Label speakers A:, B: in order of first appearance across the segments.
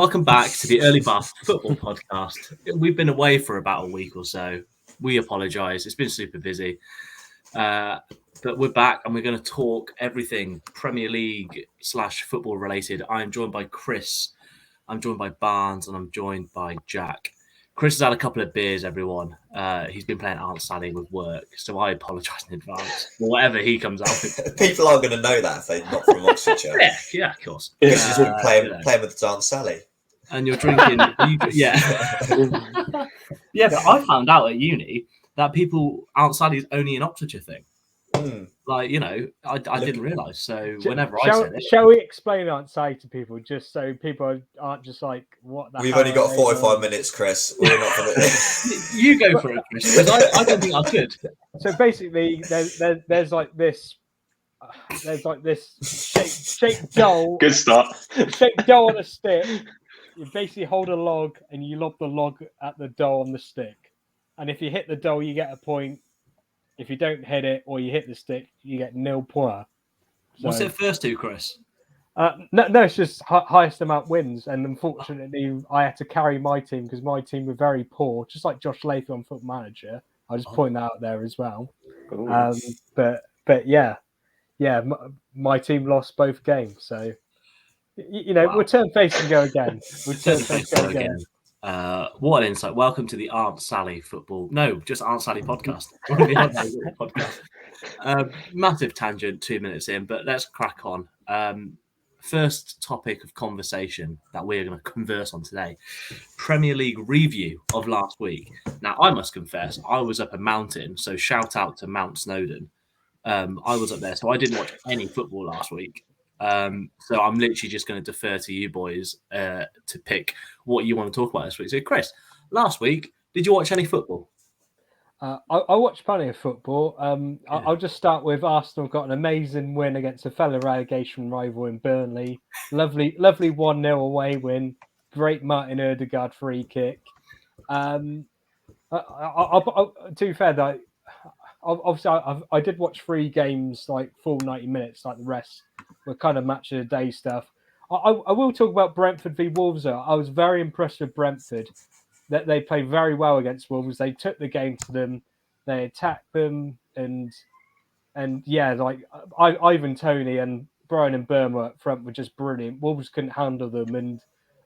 A: Welcome back to the Early Bath Football Podcast. We've been away for about a week or so. We apologise. It's been super busy. But we're back and we're going to talk everything Premier League / football related. I'm joined by Chris. I'm joined by Barnes and I'm joined by Jack. Chris has had a couple of beers, everyone. He's been playing Aunt Sally with work, so I apologise in advance for whatever he comes out with.
B: People are going to know that if they're not from Oxfordshire.
A: Yeah, of course.
B: Because he's been playing with his Aunt Sally.
A: And you're drinking, yeah. But I found out at uni that Aunt Sally's only an Oxfordshire thing. Like, I didn't realise. So whenever I said it,
C: shall we explain Aunt Sally to people, just so people aren't just like, what the
B: We've
C: hell
B: only got
C: are
B: 45 minutes, Chris. We're not going to.
A: You go for it, Chris, because I don't think I could.
C: So basically, there's like this shaped doll.
D: Good start.
C: Shaped doll on a stick. You basically hold a log and you lob the log at the doll on the stick. And if you hit the doll, you get a point. If you don't hit it or you hit the stick, you get 0 points. So,
A: what's it first to, Chris?
C: No, it's just highest amount wins. And unfortunately, I had to carry my team because my team were very poor, just like Josh Latham on Football Manager. I'll just point that out there as well. But yeah, my team lost both games. So, wow. We'll turn face and go again.
A: What an insight. Welcome to the Aunt Sally just Aunt Sally podcast. Massive tangent, 2 minutes in, but let's crack on. First topic of conversation that we're going to converse on today, Premier League review of last week. Now, I must confess, I was up a mountain, so shout out to Mount Snowdon. I was up there, so I didn't watch any football last week. So I'm literally just going to defer to you boys to pick what you want to talk about this week. So, Chris, last week, did you watch any football?
C: I watched plenty of football. I'll just start with Arsenal got an amazing win against a fellow relegation rival in Burnley. Lovely 1-0 away win. Great Martin Ødegaard free kick. To be fair, though, obviously I did watch 3 games, like full 90 minutes, like the rest were kind of match of the day stuff. I will talk about Brentford v Wolves, though. I was very impressed with Brentford. That they played very well against Wolves. They took the game to them. They attacked them, and yeah, like Ivan Toney and Brian Mbeumo up front were just brilliant. Wolves couldn't handle them, and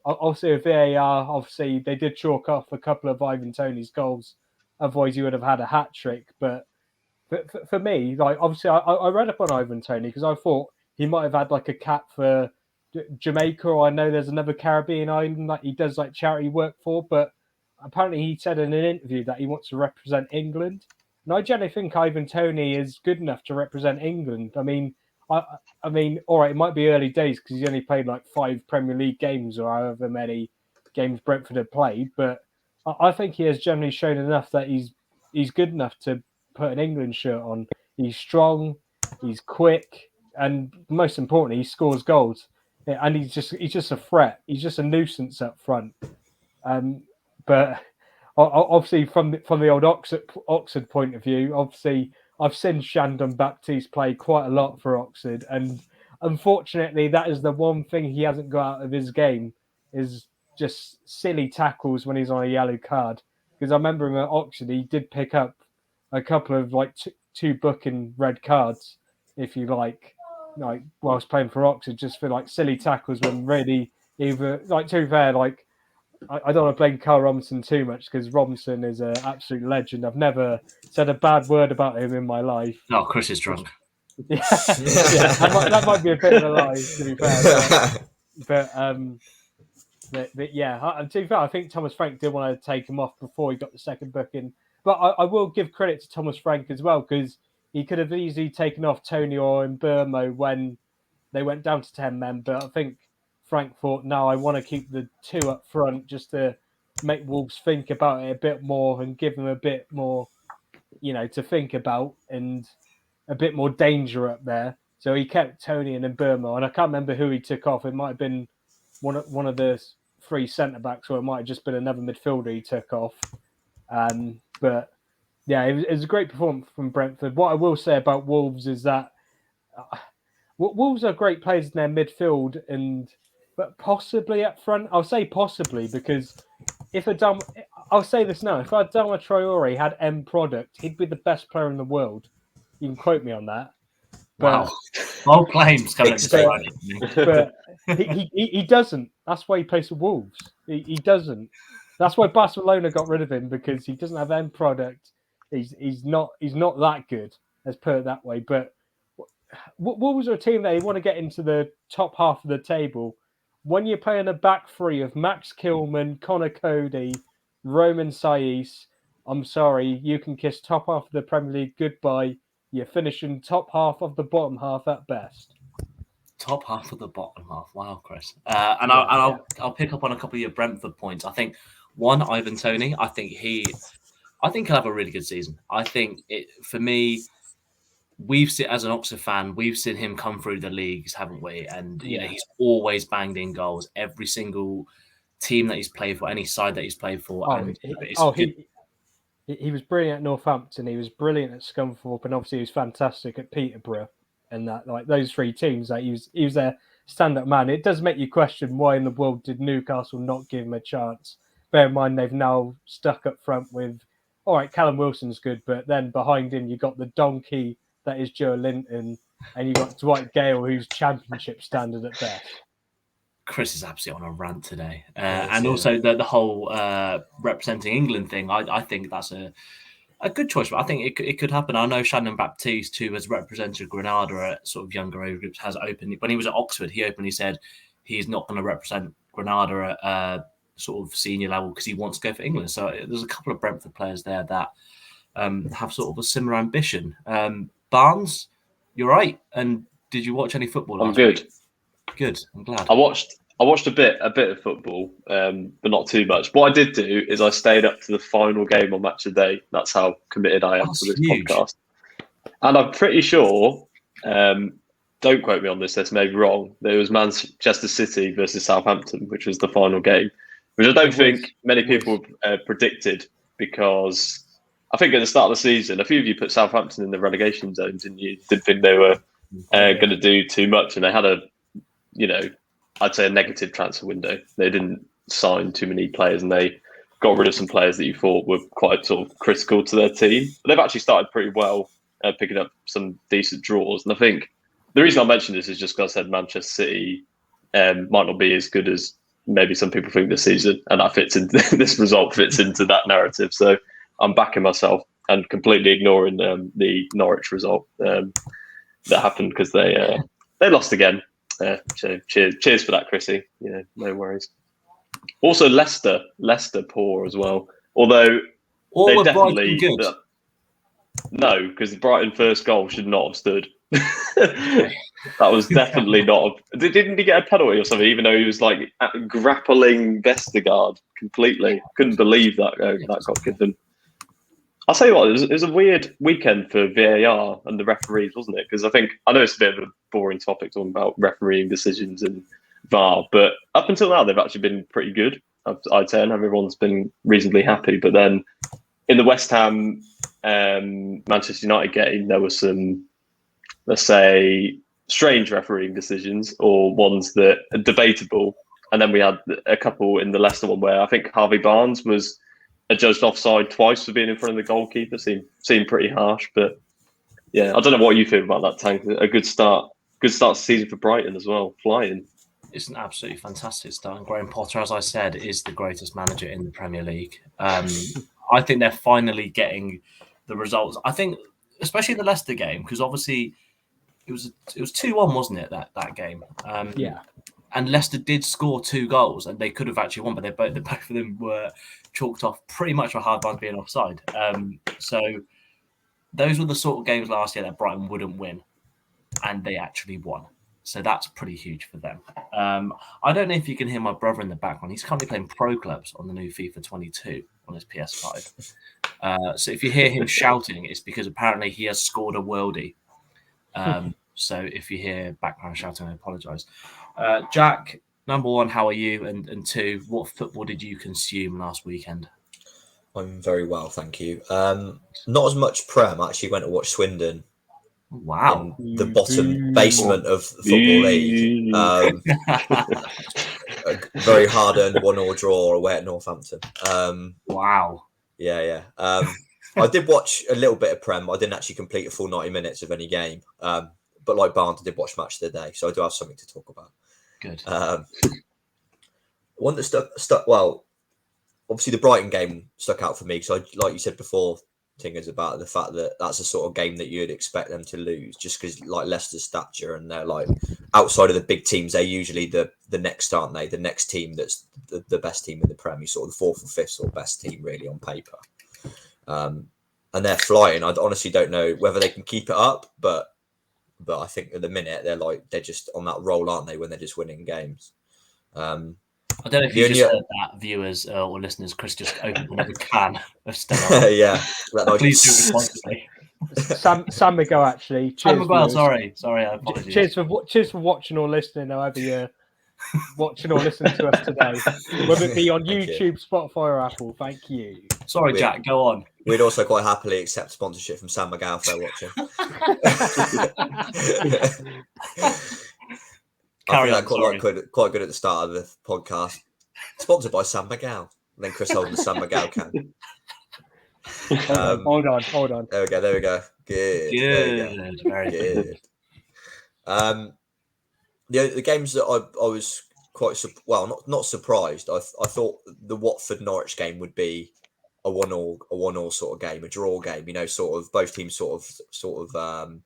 C: obviously with VAR, obviously they did chalk off a couple of Ivan Toney's goals. Otherwise, you would have had a hat trick. But for me, like obviously, I read up on Ivan Toney because I thought he might have had like a cap for Jamaica, or I know there's another Caribbean island that he does like charity work for, but apparently he said in an interview that he wants to represent England. And I generally think Ivan Toney is good enough to represent England. I mean, all right, it might be early days because he's only played like 5 Premier League games or however many games Brentford have played, but I think he has generally shown enough that he's good enough to put an England shirt on. He's strong, he's quick, and most importantly, he scores goals. And he's just a threat. He's just a nuisance up front. But obviously, from the old Oxford point of view, obviously, I've seen Shandon Baptiste play quite a lot for Oxford, and unfortunately, that is the one thing he hasn't got out of his game is just silly tackles when he's on a yellow card. Because I remember him at Oxford, he did pick up a couple of like 2 booking red cards, if you like whilst playing for Oxford, just for like silly tackles when really either like to be fair, like I don't want to blame Carl Robinson too much because Robinson is an absolute legend. I've never said a bad word about him in my life.
A: No, Chris is drunk.
C: Yeah, that might be a bit of a lie, to be fair. But yeah, to be fair, I think Thomas Frank did want to take him off before he got the second booking. But I will give credit to Thomas Frank as well because he could have easily taken off Toney or Mbeumo when they went down to 10 men. But I think Frank thought, no, I want to keep the 2 up front just to make Wolves think about it a bit more and give them a bit more, to think about and a bit more danger up there. So he kept Toney and Mbeumo, and I can't remember who he took off. It might have been one of the 3 centre-backs, or it might have just been another midfielder he took off. But yeah, it was a great performance from Brentford. What I will say about Wolves is that Wolves are great players in their midfield, and but possibly up front. I'll say possibly because I'll say this now. If Adama Traore had M product, he'd be the best player in the world. You can quote me on that.
A: Wow. All claims coming
C: but he doesn't. That's why he plays for Wolves. He doesn't. That's why Barcelona got rid of him, because he doesn't have end product. He's not that good. Let's put it that way. But Wolves are a team that they want to get into the top half of the table. When you're playing a back three of Max Kilman, Connor Cody, Roman Saiz, I'm sorry, you can kiss top half of the Premier League goodbye. You're finishing top half of the bottom half at best.
A: Top half of the bottom half. Wow, Chris. I'll pick up on a couple of your Brentford points. I think one, Ivan Toney. I think he'll have a really good season. I think for me, we've seen, as an Oxford fan, we've seen him come through the leagues, haven't we? And you know, he's always banged in goals. Every single team that he's played for, any side that he's played for.
C: He was brilliant at Northampton. He was brilliant at Scunthorpe, and obviously he was fantastic at Peterborough. And that, like those three teams, that he was their stand-up man. It does make you question why in the world did Newcastle not give him a chance. Bear in mind they've now stuck up front with, all right, Callum Wilson's good, but then behind him you got the donkey that is Joe Linton, and you got Dwight Gale, who's championship standard at best.
A: Chris is absolutely on a rant today, and also the whole representing England thing. I think that's a good choice, but I think it could happen. I know Shannon Baptiste, who has represented Granada at sort of younger age groups, has opened when he was at Oxford. He openly said he's not going to represent Granada at sort of senior level because he wants to go for England. So there's a couple of Brentford players there that have sort of a similar ambition. Barnes, you're right. And did you watch any football?
D: I'm good.
A: Week? Good. I'm glad.
D: I watched a bit of football, but not too much. What I did do is I stayed up to the final game on Match of the Day. That's how committed I am to this podcast. And I'm pretty sure, don't quote me on this may be wrong, there was Manchester City versus Southampton, which was the final game, which I don't think many people predicted, because I think at the start of the season, a few of you put Southampton in the relegation zone, didn't you? Didn't think they were going to do too much, and they had I'd say a negative transfer window. They didn't sign too many players, and they got rid of some players that you thought were quite sort of critical to their team. But they've actually started pretty well, picking up some decent draws. And I think the reason I mentioned this is just because I said Manchester City might not be as good as maybe some people think this season, and that fits into this result fits into that narrative. So I'm backing myself and completely ignoring the Norwich result that happened, because they lost again. So cheers for that, Chrissy. Yeah, no worries. Also, Leicester poor as well. Although they definitely good. No, because the Brighton first goal should not have stood. That was definitely not. Didn't he get a penalty or something? Even though he was like grappling Vestergaard completely. Couldn't believe that got given. I'll tell you what, it was a weird weekend for VAR and the referees, wasn't it? Because I know it's a bit of a boring topic talking about refereeing decisions and VAR, but up until now, they've actually been pretty good, I'd say, and everyone's been reasonably happy. But then in the West Ham Manchester United game, there were some, let's say, strange refereeing decisions, or ones that are debatable. And then we had a couple in the Leicester one where I think Harvey Barnes was adjudged offside twice for being in front of the goalkeeper. Seemed pretty harsh, but yeah, I don't know what you feel about that, Tank. A good start to the season for Brighton as well, flying.
A: It's an absolutely fantastic start. And Graham Potter, as I said, is the greatest manager in the Premier League. I think they're finally getting the results. I think, especially the Leicester game, because obviously it was 2-1, wasn't it, that game?
C: Yeah.
A: And Leicester did score 2 goals, and they could have actually won, but both of them were chalked off pretty much for hard by being offside. So those were the sort of games last year that Brighton wouldn't win, and they actually won. So that's pretty huge for them. I don't know if you can hear my brother in the background. He's currently playing Pro Clubs on the new FIFA 22 on his PS5. So if you hear him shouting, it's because apparently he has scored a worldie. So if you hear background shouting, I apologise. Jack, number 1, how are you? And 2, what football did you consume last weekend?
B: I'm very well, thank you. Not as much Prem. I actually went to watch Swindon.
A: Wow.
B: In the bottom basement of the Football League. very hard-earned 1-1 draw away at Northampton.
A: Wow.
B: Yeah. I did watch a little bit of Prem. I didn't actually complete a full 90 minutes of any game. But like Barnes, I did watch Match of the Day, so I do have something to talk about.
A: Good.
B: One that stuck well, obviously the Brighton game stuck out for me because, like you said before, Tingers, about the fact that that's a sort of game that you'd expect them to lose, just because like Leicester's stature, and they're like outside of the big teams, they're usually the next, aren't they? The next team that's the best team in the Prem, sort of the fourth or fifth sort of best team really on paper. And they're flying. I honestly don't know whether they can keep it up, but I think at the minute they're just on that roll, aren't they? When they're just winning games.
A: I don't know if you just heard that, viewers or listeners. Chris just opened another can of Stella.
B: Yeah,
A: please do responsibly.
C: Sam Miguel, actually.
A: Cheers, Sam Miguel, sorry, I apologize.
C: Cheers for watching or listening, however you're watching or listening to us today, whether it be on YouTube, Spotify, or Apple. Thank you.
A: Sorry, Jack, go on.
B: We'd also quite happily accept sponsorship from Sam Miguel if they're watching.
A: Carry on,
B: quite good at the start of the podcast. Sponsored by Sam Miguel. And then Chris holding the Sam Miguel can.
C: Hold on.
B: There we go. Good.
A: Very good.
B: The games that I was quite not surprised. I thought the Watford Norwich game would be a 1-1 sort of game, a draw game. Sort of both teams sort of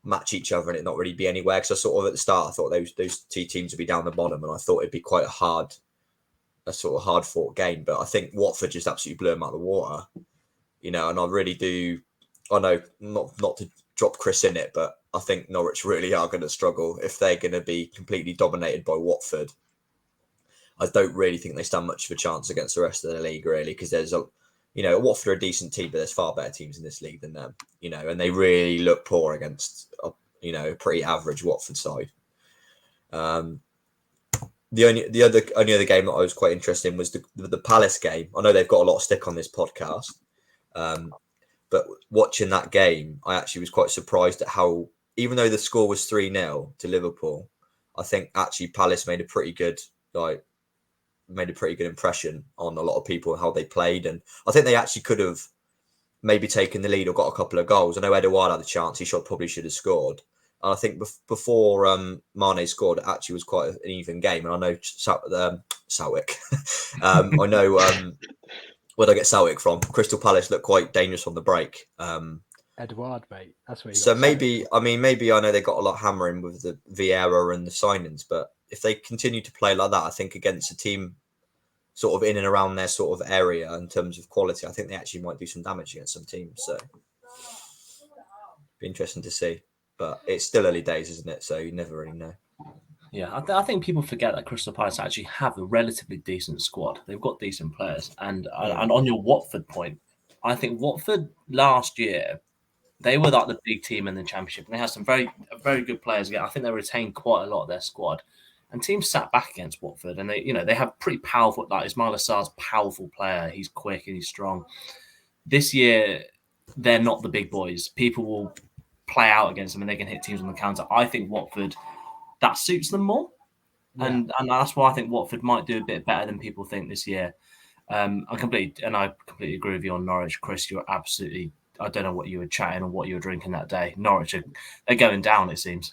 B: match each other and it not really be anywhere. Because I sort of at the start I thought those two teams would be down the bottom, and I thought it'd be quite a sort of hard fought game. But I think Watford just absolutely blew them out of the water. And I really do. I know not to drop Chris in it, but I think Norwich really are going to struggle if they're going to be completely dominated by Watford. I don't really think they stand much of a chance against the rest of the league, really, because there's Watford are a decent team, but there's far better teams in this league than them, and they really look poor against, a pretty average Watford side. The only other game that I was quite interested in was the Palace game. I know they've got a lot of stick on this podcast, but watching that game, I actually was quite surprised at how, even though the score was 3-0 to Liverpool, I think actually Palace made a pretty good impression on a lot of people and how they played. And I think they actually could have maybe taken the lead or got a couple of goals. I know Edouard had a chance. He probably should have scored. And I think before Mane scored, it actually was quite an even game. And I know Southwick. I know where did I get Southwick from? Crystal Palace looked quite dangerous on the break.
C: Edouard, mate. That's where you got
B: so maybe I know they got a lot hammering with the Vieira and the signings, but if they continue to play like that, I think against a team sort of in and around their sort of area in terms of quality, I think they actually might do some damage against some teams. So be interesting to see. But it's still early days, isn't it? So you never really know.
A: Yeah, I think people forget that Crystal Palace actually have a relatively decent squad. They've got decent players. And on your Watford point, I think Watford last year, they were like the big team in the Championship. And they had some very good players again. I think they retained quite a lot of their squad. And teams sat back against Watford. And they have pretty powerful, like Ismail Assar's powerful player. He's quick and he's strong. This year, they're not the big boys. People will play out against them and they can hit teams on the counter. I think Watford, that suits them more. Yeah. And that's why I think Watford might do a bit better than people think this year. I completely agree with you on Norwich. Chris, you're absolutely, I don't know what you were chatting or what you were drinking that day. Norwich, they're going down, it seems.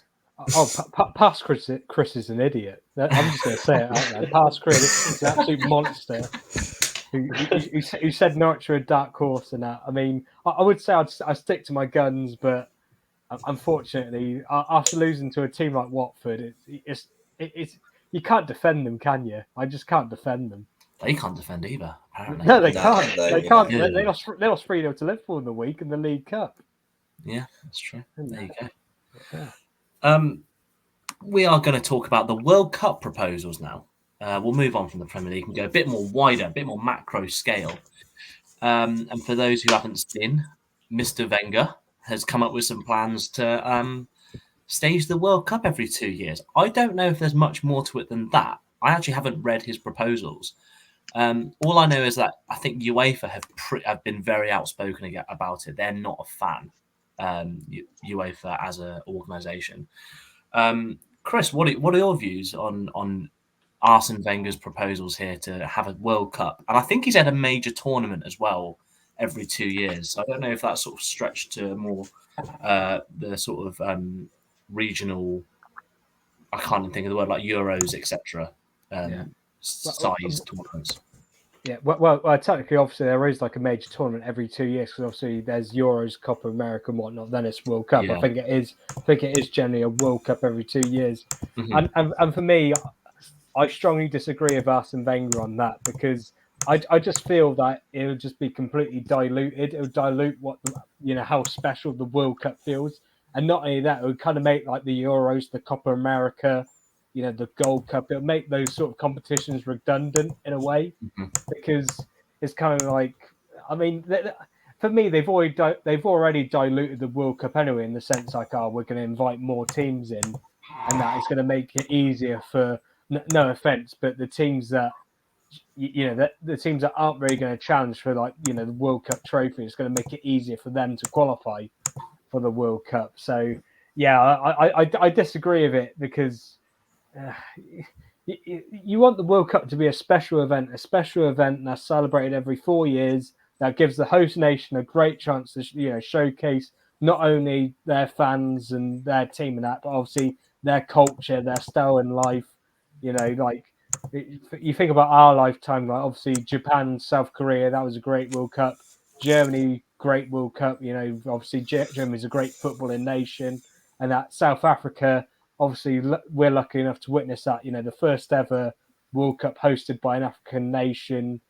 C: Past Chris is an idiot. I'm just going to say it out there. Past Chris is an absolute monster who said Norwich are a dark horse and that. I mean, I would say I'd stick to my guns, but unfortunately, after losing to a team like Watford, it's you can't defend them, can you? I just can't defend them.
A: They can't defend either, apparently.
C: No, they can't. They can't.
A: Yeah.
C: They lost 3-0 to Liverpool in the week in the League Cup.
A: Yeah, that's true. There you go.
C: Yeah.
A: We are going to talk about the World Cup proposals now. We'll move on from the Premier League and go a bit more wider, a bit more macro scale. And for those who haven't seen, Mr. Wenger has come up with some plans to stage the World Cup every 2 years. I don't know if there's much more to it than that. I actually haven't read his proposals. All I know is that I think UEFA have been very outspoken about it. They're not a fan, UEFA as an organisation. Chris, what are your views on Arsene Wenger's proposals here to have a World Cup, and I think he's had a major tournament as well every 2 years. So I don't know if that's sort of stretched to more the sort of regional. I can't even think of the word, like Euros, etc. Size tournaments.
C: Yeah, well, technically, obviously, there is like a major tournament every 2 years because obviously there's Euros, Copa America, and whatnot. Then it's World Cup.
A: Yeah.
C: I think it is generally a World Cup every 2 years.
A: Mm-hmm.
C: And for me, I strongly disagree with Arsene Wenger on that because I just feel that it would just be completely diluted. It would dilute how special the World Cup feels, and not only that, it would kind of make like the Euros, the Copa America, the Gold Cup. It would make those sort of competitions redundant in a way because it's kind of like, I mean, for me, they've already diluted the World Cup anyway in the sense like, we're going to invite more teams in, and that is going to make it easier for. No offense, but the teams that the teams that aren't really going to challenge for the World Cup trophy, it's going to make it easier for them to qualify for the World Cup. So yeah, I disagree with it because you want the World Cup to be a special event that's celebrated every 4 years, that gives the host nation a great chance to showcase not only their fans and their team and that, but obviously their culture, their style in life. Like you think about our lifetime, like obviously Japan, South Korea, that was a great World Cup. Germany, great World Cup. Obviously Germany's a great footballing nation, and that South Africa, obviously we're lucky enough to witness that. The first ever World Cup hosted by an African nation,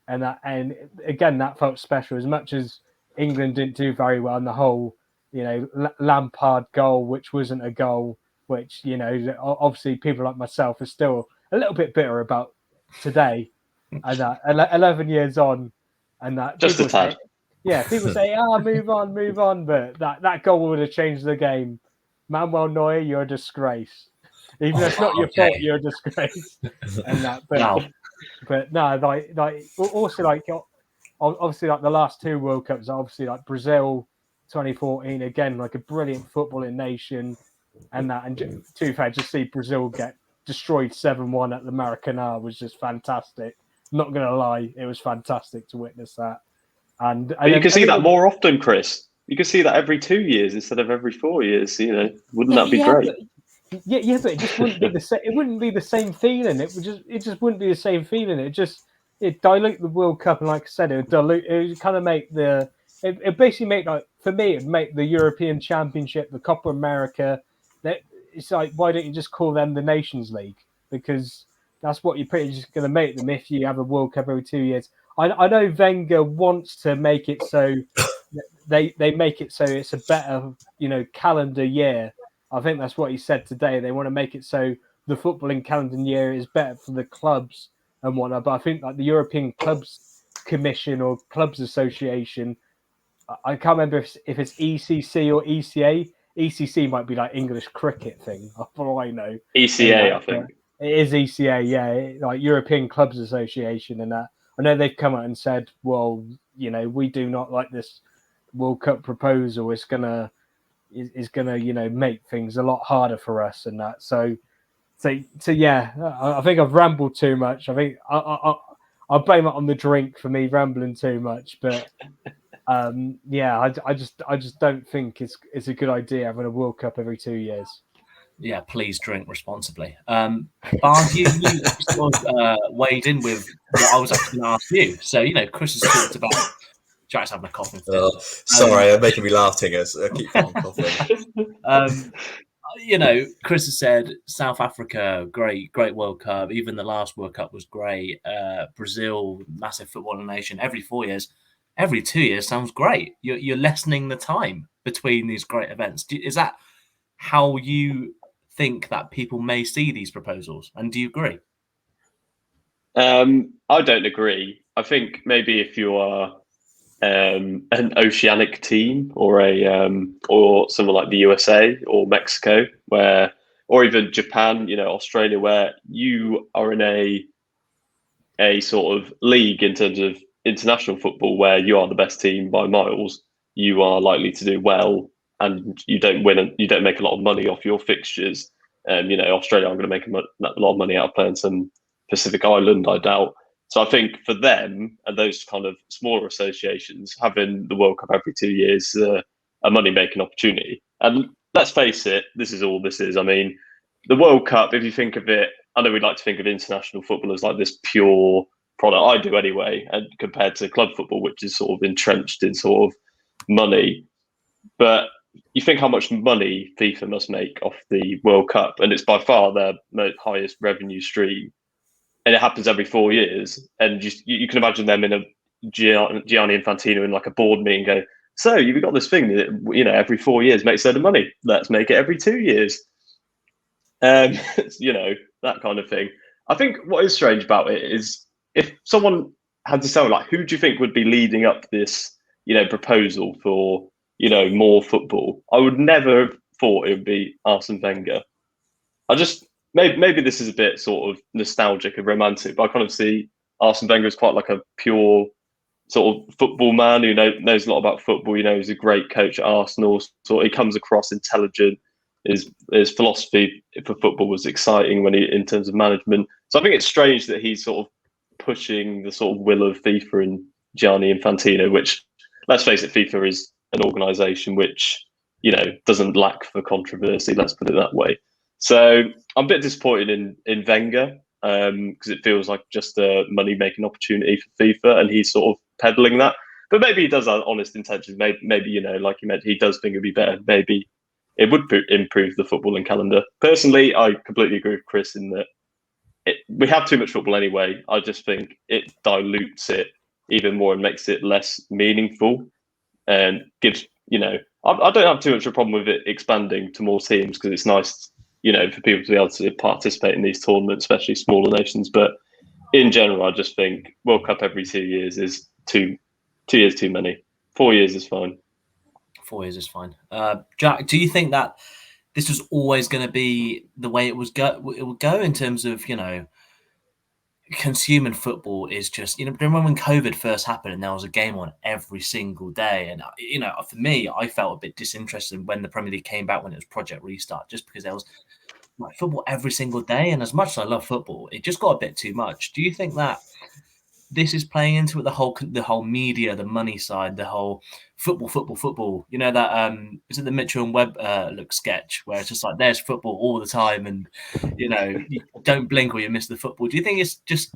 C: and again that felt special as much as England didn't do very well in the whole, Lampard goal, which wasn't a goal. Which, obviously people like myself are still a little bit bitter about today. And that 11 years on, and that
D: just
C: people
D: a tad.
C: People say, move on. But that goal would have changed the game. Manuel Neuer, you're a disgrace. Even though it's not your fault, you're a disgrace. And that, but no, like also like obviously like the last two World Cups, obviously like Brazil 2014, again like a brilliant footballing nation. And to be fair, just see Brazil get destroyed 7-1 at the Maracanã was just fantastic. Not going to lie, it was fantastic to witness that. And
D: you can see that more often, Chris. You can see that every 2 years instead of every 4 years. Wouldn't that be great?
C: But it just wouldn't be the same. It wouldn't be the same feeling. It just wouldn't be the same feeling. It dilute the World Cup, and like I said, it would kind of make it basically make, like, for me, it'd make the European Championship, the Copa America. It's like, why don't you just call them the Nations League? Because that's what you're pretty just going to make them if you have a World Cup every 2 years. I know Wenger wants to make it so they make it so it's a better, calendar year. I think that's what he said today. They want to make it so the footballing calendar year is better for the clubs and whatnot. But I think like the European Clubs Commission or Clubs Association, I can't remember if it's ECC or ECA. ECC might be like English cricket thing, for all I know.
D: ECA, I think.
C: It is ECA, yeah, like European Clubs Association, and that. I know they've come out and said, well, we do not like this World Cup proposal. It's gonna, make things a lot harder for us and that. So yeah, I think I've rambled too much. I think I'll blame it on the drink for me rambling too much, but. I just don't think it's a good idea having a World Cup every 2 years.
A: Yeah, please drink responsibly. Barnes, you sort of weighed in with what I was actually going to ask you. So, Chris has talked about Jack's having a coughing fit.
B: Sorry, I'm making me laughing as I keep on coughing.
A: Chris has said South Africa, great World Cup. Even the last World Cup was great. Brazil, massive footballing nation. Every 4 years. Every 2 years sounds great. You're lessening the time between these great events. Is that how you think that people may see these proposals? And do you agree?
D: I don't agree. I think maybe if you are an oceanic team or or somewhere like the USA or Mexico, or even Japan, Australia, where you are in a sort of league in terms of international football where you are the best team by miles, you are likely to do well, and you don't win and you don't make a lot of money off your fixtures. Australia aren't going to make a lot of money out of playing some Pacific island, I doubt. So I think for them and those kind of smaller associations, having the World Cup every 2 years is a money-making opportunity. And let's face it, this is all this is. I mean, the World Cup, if you think of it, I know we'd like to think of international football as like this pure product. I do anyway, and compared to club football, which is sort of entrenched in sort of money. But you think how much money FIFA must make off the World Cup, and it's by far their highest revenue stream. And it happens every 4 years. And you can imagine them in a Gianni Infantino in like a board meeting go, so you've got this thing that, every 4 years makes a load of money. Let's make it every 2 years. That kind of thing. I think what is strange about it is if someone had to tell, like, who do you think would be leading up this, proposal for, more football? I would never have thought it would be Arsene Wenger. Maybe this is a bit sort of nostalgic and romantic, but I kind of see Arsene Wenger as quite like a pure sort of football man who knows a lot about football. He's a great coach at Arsenal. So he comes across intelligent. His philosophy for football was exciting in terms of management. So I think it's strange that he's sort of pushing the sort of will of FIFA and Gianni Infantino, which, let's face it, FIFA is an organisation which, doesn't lack for controversy. Let's put it that way. So I'm a bit disappointed in Wenger because it feels like just a money-making opportunity for FIFA, and he's sort of peddling that. But maybe he does have honest intentions. Maybe like you mentioned, he does think it'd be better. Maybe it would improve the footballing calendar. Personally, I completely agree with Chris in that we have too much football anyway. I just think it dilutes it even more and makes it less meaningful, and gives I don't have too much of a problem with it expanding to more teams because it's nice, for people to be able to participate in these tournaments, especially smaller nations. But in general, I just think World Cup every 2 years is 2 years too many. 4 years is fine.
A: 4 years is fine. Jack, do you think that this was always going to be the way it would go in terms of, consuming football is just, remember when COVID first happened and there was a game on every single day? And, for me, I felt a bit disinterested when the Premier League came back when it was Project Restart, just because there was like football every single day. And as much as I love football, it just got a bit too much. Do you think that this is playing into it, the whole media, the money side, the whole football? That is it the Mitchell and Webb look sketch where it's just like there's football all the time, and you don't blink or you miss the football. Do you think it's just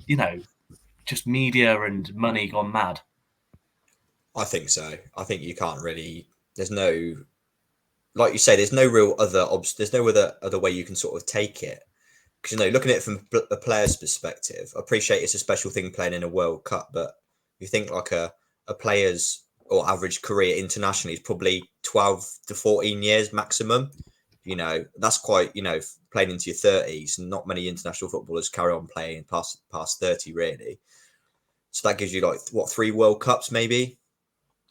A: just media and money gone mad?
B: I think so. I think you can't really. There's no, like you say, there's no real other. There's no other way you can sort of take it. Because, looking at it from a player's perspective, I appreciate it's a special thing playing in a World Cup, but you think like a player's or average career internationally is probably 12 to 14 years maximum. That's quite, playing into your 30s, and not many international footballers carry on playing past 30 really. So that gives you 3 World Cups maybe,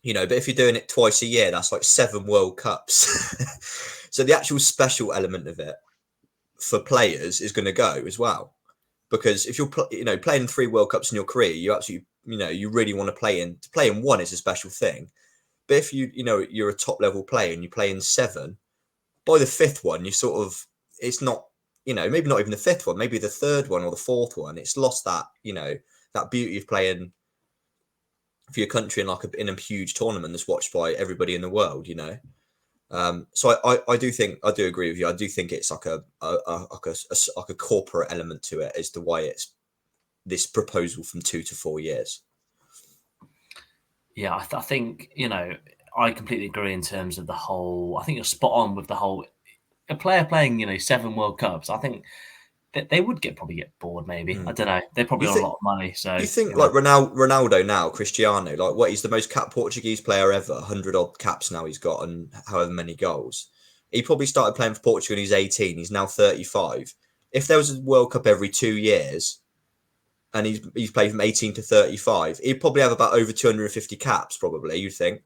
B: but if you're doing it twice a year, that's like 7 World Cups. So the actual special element of it for players is going to go as well, because if you're playing 3 World Cups in your career, you absolutely you really want to play in one is a special thing. But if you're a top level player and you play in 7, by the 5th one you sort of, it's not, maybe not even the 5th one, maybe the 3rd one or the 4th one, it's lost that that beauty of playing for your country in a huge tournament that's watched by everybody in the world. So I do agree with you. I do think it's like a corporate element to it as to why it's this proposal from 2 to 4 years.
A: Yeah, I think I completely agree in terms of the whole. I think you're spot on with the whole. A player playing 7 World Cups, I think that they would probably get bored. Maybe I don't know. They probably on a lot of money. So
B: you think like Ronaldo now, Cristiano, like what, he's the most capped Portuguese player ever, 100 odd caps now he's got, and however many goals. He probably started playing for Portugal when he's 18. He's now 35. If there was a World Cup every 2 years, and he's played from 18 to 35, he'd probably have about over 250 caps. Probably, you'd think.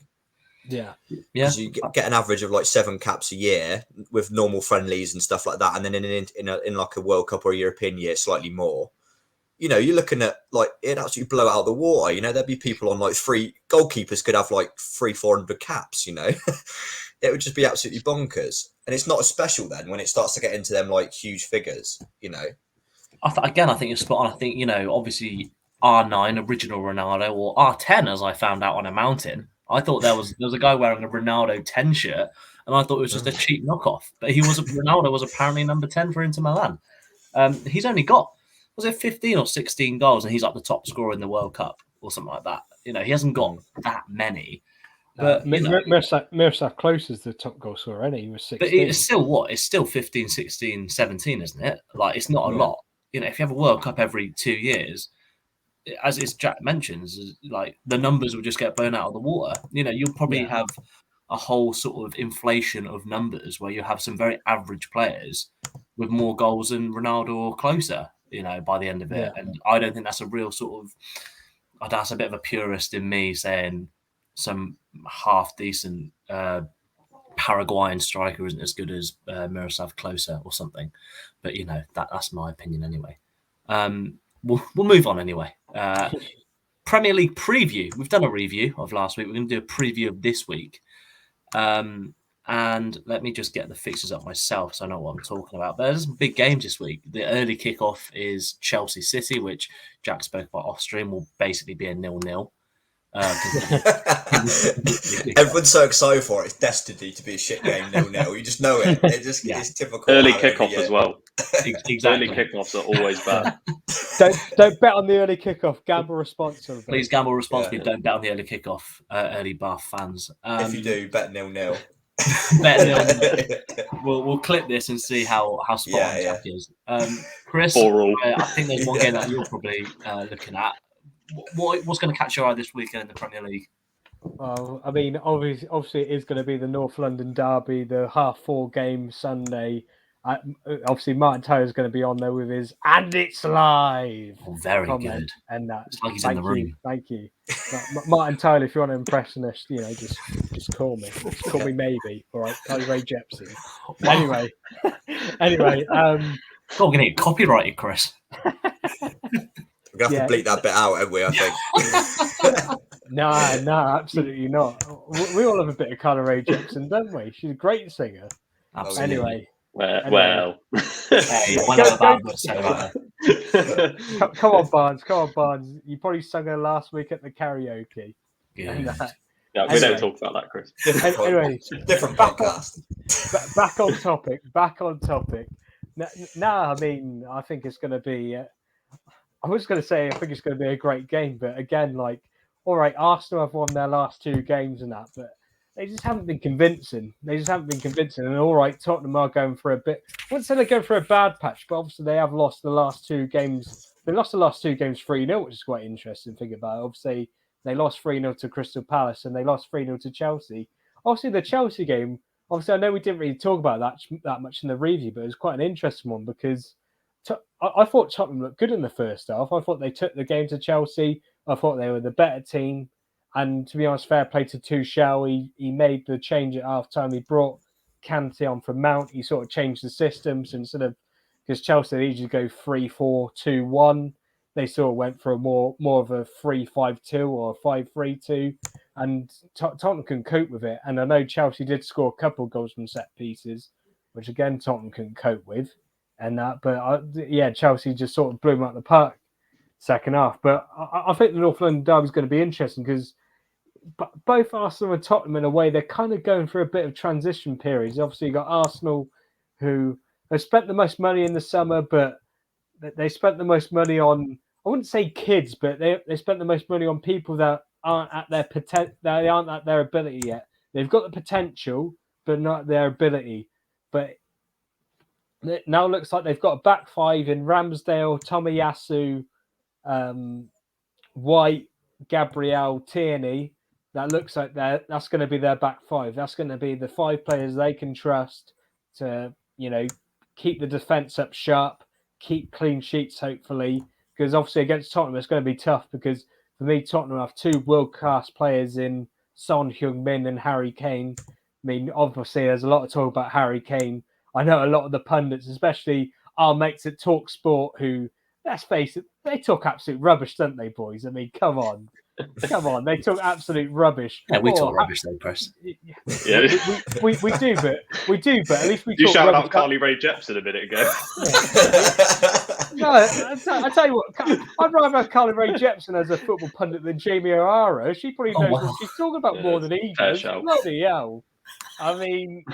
C: Yeah.
B: Because you get an average of like 7 caps a year with normal friendlies and stuff like that, and then in like a World Cup or a European year, slightly more. You're looking at like it absolutely blow out the water. There'd be people on like 3 goalkeepers could have like 300-400 caps. it would just be absolutely bonkers. And it's not as special then when it starts to get into them like huge figures, you know.
A: I think you're spot on. I think, obviously R9, original Ronaldo, or R10, as I found out on a mountain. I thought there was a guy wearing a Ronaldo 10 shirt, and I thought it was just a cheap knockoff. But Ronaldo was apparently number 10 for Inter Milan. He's only got, was it 15 or 16 goals, and he's like the top scorer in the World Cup or something like that. He hasn't got that many. But
C: Miroslav Klose is the top goal scorer, and he was 16.
A: But it's still what? It's still 15, 16, 17, isn't it? Like, it's not a lot. If you have a World Cup every 2 years, as Jack mentions, like the numbers will just get blown out of the water. You'll probably have a whole sort of inflation of numbers where you have some very average players with more goals than Ronaldo or closer, by the end of it. And I don't think that's a real sort of, that's a bit of a purist in me saying some half decent Paraguayan striker isn't as good as Miroslav Klose or something. But, that's my opinion anyway. We'll move on anyway. Premier League preview. We've done a review of last week. We're going to do a preview of this week. And let me just get the fixtures up myself so I know what I'm talking about. But there's some big games this week. The early kickoff is Chelsea City, which Jack spoke about off stream, will basically be a 0-0.
B: Everyone's so excited for it. It's destined to be a shit game, 0-0. You just know it. It's typical.
D: Early kickoff as well.
A: Exactly.
D: Early kickoffs are always bad.
C: Don't bet on the early kickoff. Gamble responsibly.
A: Please gamble responsibly. Don't bet on the early kickoff, early Bath fans.
B: If you do, bet 0-0.
A: Bet 0-0. We'll clip this and see how spot on Jack is. Chris, I think there's one game that you're probably looking at. What's going to catch your eye this weekend in the Premier League?
C: Well, I mean, obviously it is going to be the North London derby, the 4:30 game Sunday. Obviously, Martin Tyler's going to be on there with his "And It's Live."
A: Oh, very good.
C: And
A: it's like he's in the room.
C: Thank you, Martin Tyler. If you want to impressionist, just call me. Just call me maybe. All right, Tyler Ray Jepsen. Anyway.
A: We're going to get copyrighted, Chris.
B: We're going to have to bleep that bit out, haven't we, I think?
C: No, absolutely not. We all have a bit of Carla Rae Jepsen, don't we? She's a great singer.
A: Absolutely.
C: Anyway.
D: Well.
A: Hey, one of the bad words said about her.
C: Come on, Barnes. You probably sung her last week at the karaoke.
D: Yeah, we don't talk about that, Chris.
C: Anyway,
B: different podcast.
C: Back on topic. Now, I mean, I think it's going to be... I was going to say, I think it's going to be a great game, but again, all right, Arsenal have won their last 2 games and that, but they just haven't been convincing. And all right, Tottenham are going for a bit. I wouldn't say they're going for a bad patch, but obviously they have lost the last 2 games. They lost the last 2 games 3-0, which is quite interesting to think about. Obviously, they lost 3-0 to Crystal Palace and they lost 3-0 to Chelsea. Obviously, the Chelsea game, I know we didn't really talk about that much in the review, but it was quite an interesting one because I thought Tottenham looked good in the first half. I thought they took the game to Chelsea. I thought they were the better team. And to be honest, fair play to Tuchel. He made the change at half-time. He brought Kante on for Mount. He sort of changed the systems instead of... Because Chelsea, they usually go 3-4-2-1. They sort of went for a more of a 3-5-2 or a 5-3-2. And Tottenham can cope with it. And I know Chelsea did score a couple of goals from set pieces, which again, Tottenham can cope with. Chelsea just sort of blew them out of the park second half. But I think the North London derby is going to be interesting because both Arsenal and Tottenham, in a way, they're kind of going through a bit of transition periods. Obviously, you've got Arsenal, who have spent the most money in the summer, but they spent the most money on, I wouldn't say kids, but they spent the most money on people that aren't at their they aren't at their ability yet. They've got the potential, but not their ability. But it now looks like they've got a back 5 in Ramsdale, Tomiyasu, White, Gabriel, Tierney. That looks like that's going to be their back 5. That's going to be the 5 players they can trust to, keep the defence up sharp, keep clean sheets, hopefully. Because obviously against Tottenham, it's going to be tough because for me, Tottenham have 2 world-class players in Son Heung-min and Harry Kane. I mean, obviously, there's a lot of talk about Harry Kane. I know a lot of the pundits, especially our mates at TalkSport, who let's face it, they talk absolute rubbish, don't they, boys? I mean, come on. They talk absolute rubbish.
A: Yeah, we talk rubbish though, Chris.
D: Yeah.
C: We do, but at least we
D: You
C: talk
D: shouted
C: rubbish.
D: out Carly Rae Jepsen a minute ago.
C: No, I tell you what, I'd rather have Carly Rae Jepsen as a football pundit than Jamie O'Hara. She probably knows what she's talking about more than he does. Bloody hell. I mean,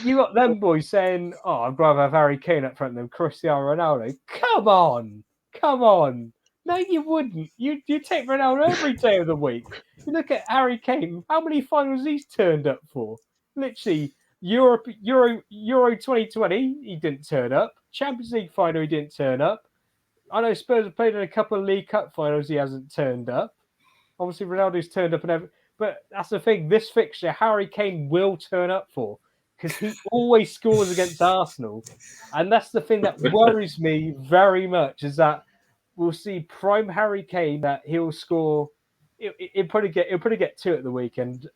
C: you got them boys saying, "Oh, I'd rather have Harry Kane up front than Cristiano Ronaldo." Come on. No, you wouldn't. You take Ronaldo every day of the week. You look at Harry Kane. How many finals he's turned up for? Literally, Euro 2020, he didn't turn up. Champions League final, he didn't turn up. I know Spurs have played in a couple of League Cup finals. He hasn't turned up. Obviously, Ronaldo's turned up and everything. But that's the thing. This fixture, Harry Kane will turn up for because he always scores against Arsenal. And that's the thing that worries me very much is that we'll see prime Harry Kane that he'll score. He'll probably get 2 at the weekend.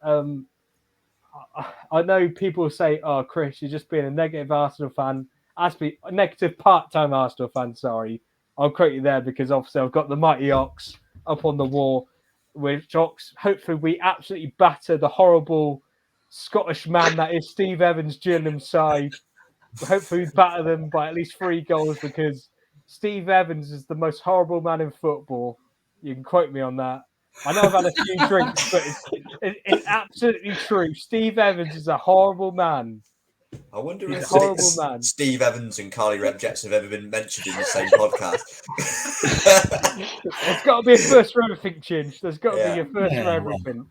C: I know people say, "Oh, Chris, you're just being a negative Arsenal fan." Actually, a negative part-time Arsenal fan. Sorry, I'll quote you there because obviously I've got the mighty Ox up on the wall. Which Ox, hopefully we absolutely batter the horrible Scottish man that is Steve Evans' Gillingham side. Hopefully we batter them by at least 3 goals because Steve Evans is the most horrible man in football. You can quote me on that. I know I've had a few drinks, but it's absolutely true. Steve Evans is a horrible man.
B: I wonder if Steve Evans and Carly Rae Jepsen have ever been mentioned in the same podcast.
C: There's got to be a first for everything, Chinch. There's got to be a first for everything.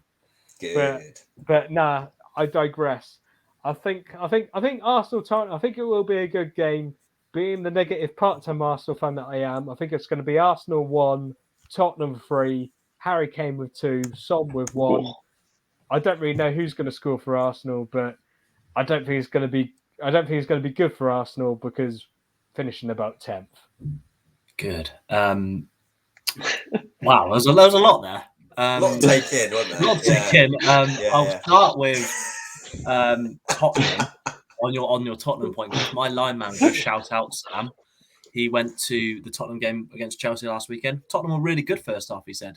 B: Good.
C: But nah, I digress. I think Arsenal Tottenham. I think it will be a good game. Being the negative part-time Arsenal fan that I am, I think it's going to be Arsenal 1, Tottenham 3, Harry Kane with 2, Son with 1. I don't really know who's going to score for Arsenal, but I don't think it's going to be good for Arsenal because finishing about 10th.
A: Good. Wow, there's a lot there.
B: A lot to take in, wasn't there?
A: A lot to take in. I'll start with Tottenham on your Tottenham point. My line manager, shout out Sam. He went to the Tottenham game against Chelsea last weekend. Tottenham were really good first half. He said,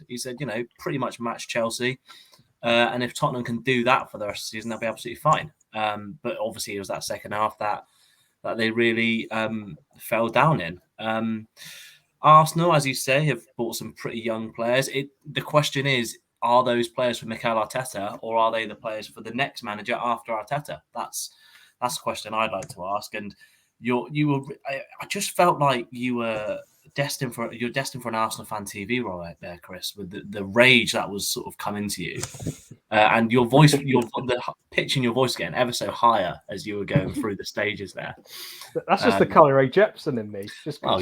A: pretty much matched Chelsea. And if Tottenham can do that for the rest of the season, they'll be absolutely fine. But obviously, it was that second half that they really fell down in. Arsenal, as you say, have bought some pretty young players. The question is, are those players for Mikel Arteta, or are they the players for the next manager after Arteta? That's a question I'd like to ask. And I just felt like you were destined for an Arsenal fan TV role right there, Chris, with the rage that was sort of coming to you, and your voice, the pitch in your voice getting ever so higher as you were going through the stages there.
C: That's just the Carly Rae Jepsen in me.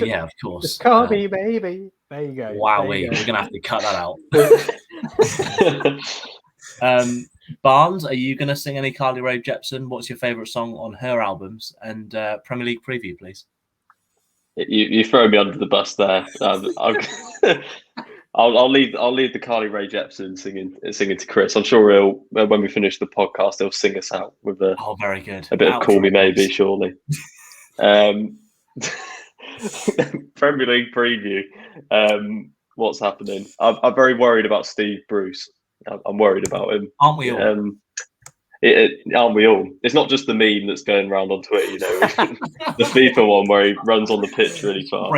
A: Yeah, of course.
C: Just call me, baby. There you go.
A: Wow, we're gonna have to cut that out. Barnes, are you going to sing any Carly Rae Jepsen? What's your favourite song on her albums? And Premier League preview, please.
D: You throw me under the bus there. I'll leave the Carly Rae Jepsen singing to Chris. I'm sure he'll, when we finish the podcast, he'll sing us out with
A: very good.
D: A bit of Call Me Maybe, surely. Premier League preview. What's happening? I'm very worried about Steve Bruce. I'm worried about him.
A: Aren't we all?
D: Aren't we all? It's not just the meme that's going around on Twitter, the FIFA one where he runs on the pitch really fast.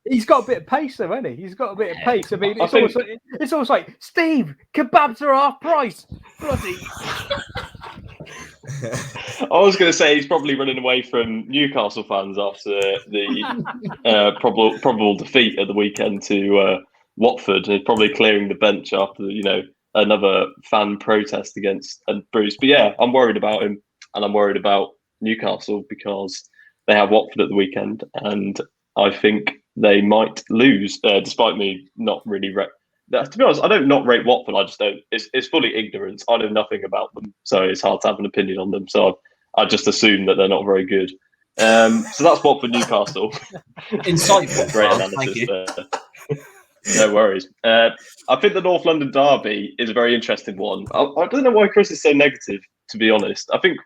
C: He's got a bit of pace, though, hasn't he? He's got a bit of pace. I mean, it's almost like Steve, kebabs are half price. Bloody.
D: I was going to say he's probably running away from Newcastle fans after the probable defeat at the weekend to Watford. He's probably clearing the bench after another fan protest against Bruce. But yeah, I'm worried about him, and I'm worried about Newcastle because they have Watford at the weekend, and I think they might lose, despite me not really. To be honest, I don't not rate Watford. I just don't. It's fully ignorance. I know nothing about them, so it's hard to have an opinion on them. So I just assume that they're not very good. So that's Watford Newcastle.
A: Insightful.
D: Great analysis there. No worries. I think the North London derby is a very interesting one. I don't know why Chris is so negative, to be honest. I think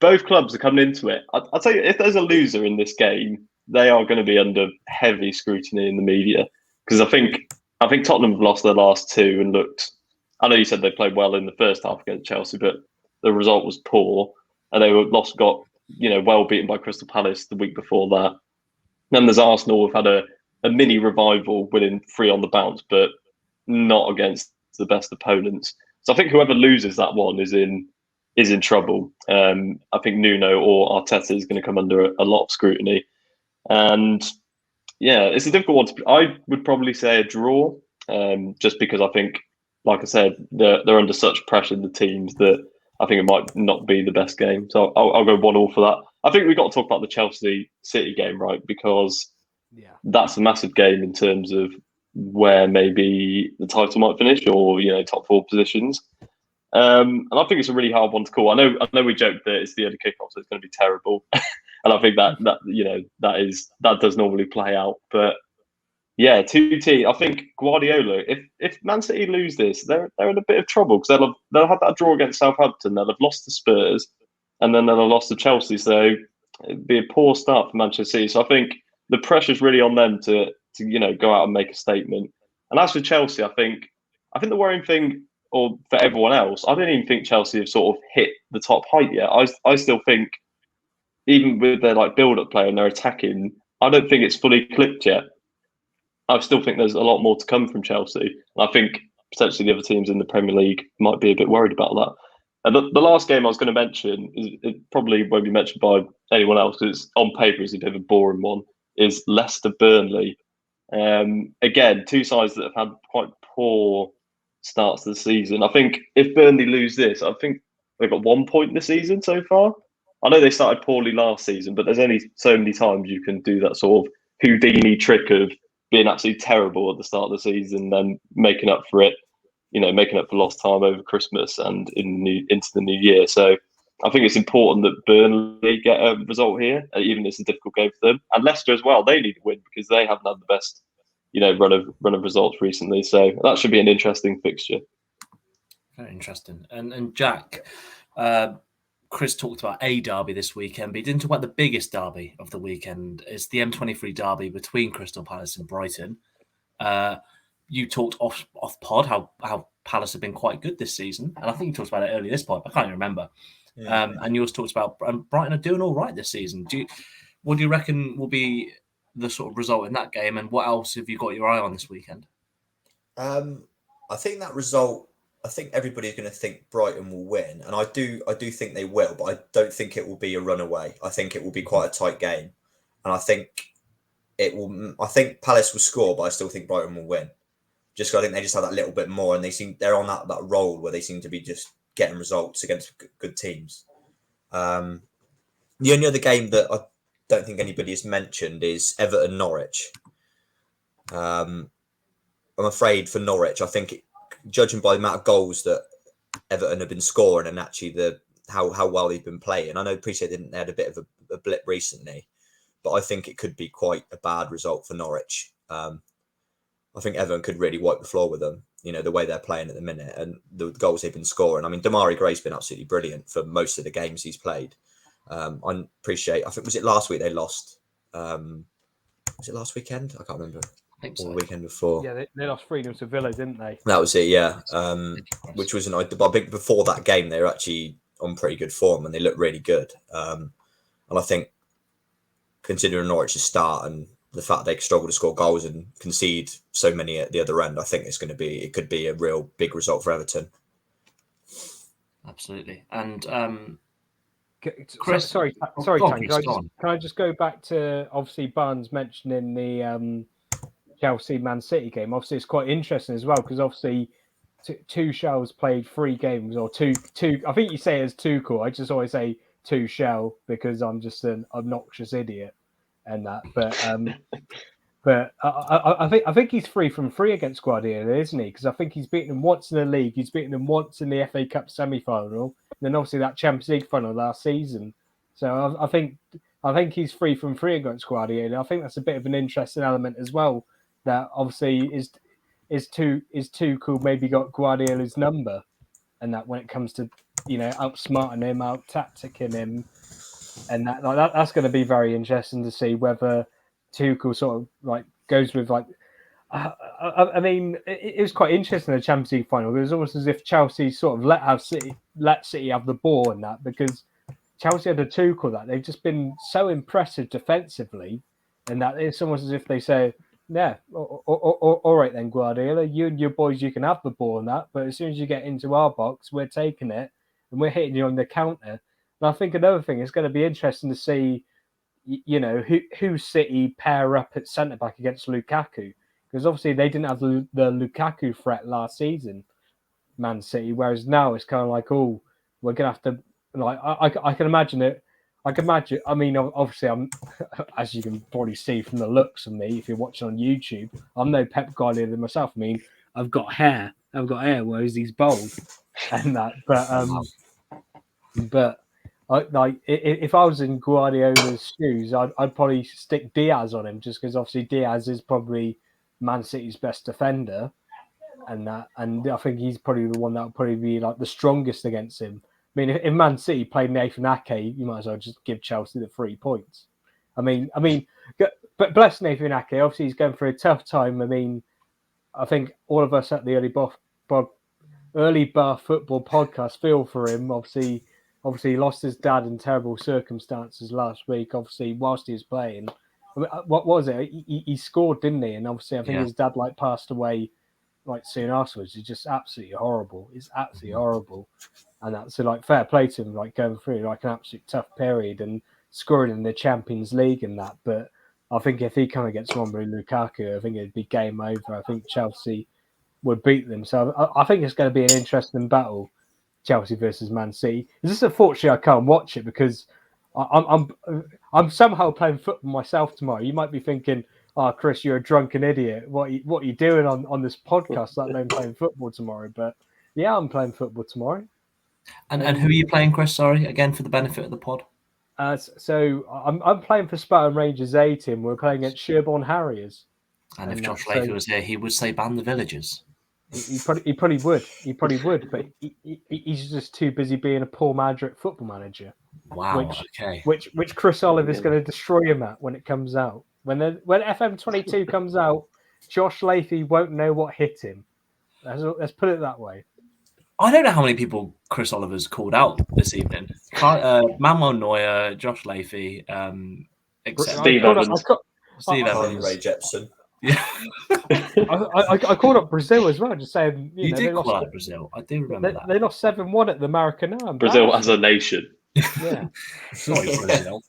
D: both clubs are coming into it. I'll tell you, if there's a loser in this game, they are going to be under heavy scrutiny in the media, because I think Tottenham have lost their last two and looked. I know you said they played well in the first half against Chelsea, but the result was poor, and they got well beaten by Crystal Palace the week before that. Then there's Arsenal, have had a mini revival, winning 3 on the bounce, but not against the best opponents. So I think whoever loses that one is in trouble. I think Nuno or Arteta is going to come under a lot of scrutiny, and yeah, it's a difficult one. I would probably say a draw, just because I think, like I said, they're under such pressure, the teams, that I think it might not be the best game. So I'll go 1-1 for that. I think we've got to talk about the Chelsea City game, right? Because that's a massive game in terms of where maybe the title might finish, or top 4 positions. And I think it's a really hard one to call. I know we joked that it's the early kickoff, so it's going to be terrible, and I think that does normally play out. But yeah, 2-2. I think Guardiola, if Man City lose this, they're in a bit of trouble, because they'll have that draw against Southampton, they'll have lost to Spurs, and then they'll have lost to Chelsea. So it'd be a poor start for Manchester City. So I think the pressure's really on them to go out and make a statement. And as for Chelsea, I think the worrying thing, or for everyone else, I don't even think Chelsea have sort of hit the top height yet. I still think, even with their build-up play and their attacking, I don't think it's fully clicked yet. I still think there's a lot more to come from Chelsea. And I think potentially the other teams in the Premier League might be a bit worried about that. And the last game I was going to mention, it probably won't be mentioned by anyone else because on paper it's a bit of a boring one, is Leicester-Burnley. Again, two sides that have had quite poor starts to the season. I think if Burnley lose this, I think they've got 1 point in the season so far. I know they started poorly last season, but there's only so many times you can do that sort of Houdini trick of being absolutely terrible at the start of the season and then making up for it, making up for lost time over Christmas and into the new year. So I think it's important that Burnley get a result here, even if it's a difficult game for them. And Leicester as well, they need a win because they haven't had the best run of results recently. So that should be an interesting fixture.
A: Very interesting. And Jack, Chris talked about a derby this weekend, but he didn't talk about the biggest derby of the weekend. It's the M23 derby between Crystal Palace and Brighton. You talked off pod how Palace have been quite good this season, and I think you talked about it earlier this pod. I can't even remember. Yeah. And you also talked about Brighton are doing all right this season. What do you reckon will be the sort of result in that game, and what else have you got your eye on this weekend?
B: I think that result. I think everybody's going to think Brighton will win, and I do think they will, but I don't think it will be a runaway. I think it will be quite a tight game, and I think Palace will score, but I still think Brighton will win. Just I think they just have that little bit more, and they're on that roll where they seem to be just getting results against good teams. The only other game that I don't think anybody has mentioned is Everton-Norwich. I'm afraid for Norwich, I think judging by the amount of goals that Everton have been scoring and actually how well they've been playing, I appreciate they had a bit of a blip recently, but I think it could be quite a bad result for Norwich. I think Everton could really wipe the floor with them, the way they're playing at the minute and the goals they've been scoring. I mean, Damari Gray's been absolutely brilliant for most of the games he's played. I think, was it last week they lost? Was it last weekend? I can't remember.
A: I think so.
B: Or the weekend before.
C: Yeah, they lost 3-0 to Villa, didn't they?
B: That was it, yeah. Which was I think before that game, they were actually on pretty good form and they looked really good. And I think considering Norwich's start and the fact they struggle to score goals and concede so many at the other end, I think it could be a real big result for Everton.
A: Absolutely. And
C: Chris, sorry, Tan, can I just go back to obviously Barnes mentioning the Chelsea Man City game? Obviously, it's quite interesting as well because obviously Tuchel's played 3 games or two. I think you say it as Tuchel. I just always say Tuchel because I'm just an obnoxious idiot and that. But I think he's 3 from 3 against Guardiola, isn't he? Because I think he's beaten him once in the league, he's beaten him once in the FA Cup semi-final, and then obviously that Champions League final last season. So I think he's 3 from 3 against Guardiola. I think that's a bit of an interesting element as well. That obviously is Tuchel maybe got Guardiola's number, and that when it comes to outsmarting him, out tacticking him, and that's going to be very interesting to see whether Tuchel sort of like goes with like. I mean, it was quite interesting in the Champions League final. It was almost as if Chelsea sort of let City have the ball in that, because Chelsea had a Tuchel that they've just been so impressive defensively, and that it's almost as if they say, "Yeah, all right then, Guardiola, you and your boys, you can have the ball in that, but as soon as you get into our box, we're taking it and we're hitting you on the counter." And I think another thing is going to be interesting to see, who City pair up at centre back against Lukaku. Because obviously they didn't have the Lukaku threat last season, Man City. Whereas now it's kind of like, oh, we're gonna have to. Like, I can imagine it. I can imagine. I mean, obviously, I'm as you can probably see from the looks of me, if you're watching on YouTube, I'm no Pep Guardiola myself. I mean, I've got hair, whereas he's bald, and that. But if I was in Guardiola's shoes, I'd probably stick Diaz on him, just because obviously Diaz is probably Man City's best defender, and I think he's probably the one that would probably be like the strongest against him. I mean, if Man City played Nathan Ake, you might as well just give Chelsea the 3 points. I mean, but bless Nathan Ake. Obviously, he's going through a tough time. I mean, I think all of us at the Early Bar Football podcast feel for him. Obviously, he lost his dad in terrible circumstances last week. Obviously, whilst he was playing. What was it? He scored, didn't he? And obviously, I think his dad passed away soon afterwards. It's just absolutely horrible. It's absolutely horrible, and that's fair play to him, going through an absolute tough period and scoring in the Champions League and that. But I think if he kind of gets one with Lukaku, I think it'd be game over. I think Chelsea would beat them. So I think it's going to be an interesting battle, Chelsea versus Man City. It's just unfortunately I can't watch it because I'm somehow playing football myself tomorrow. You might be thinking, "Oh, Chris, you're a drunken idiot. What are you doing on this podcast? Let alone playing football tomorrow." But yeah, I'm playing football tomorrow.
A: And who are you playing, Chris? Sorry, again for the benefit of the pod.
C: So I'm playing for Spartan Rangers A team. We're playing against Sherborne Harriers.
A: And if Josh Laker was here, he would say ban the villagers.
C: He probably would, but he's just too busy being a poor Madrid football manager.
A: Wow.
C: Which Chris Oliver is going to destroy him at when it comes out. When FM22 comes out, Josh Lathey won't know what hit him. Let's put it that way.
A: I don't know how many people Chris Oliver's called out this evening. Manuel Neuer, Josh Lathey,
D: Steve Evans.
A: Steve Evans.
B: Ray Jepson.
A: Yeah.
C: I called up Brazil as well, just saying.
A: You did call out Brazil. I do remember that.
C: They lost 7-1 at the Maracanã.
D: Brazil as a nation.
C: Yeah.
A: Sorry, Brazil.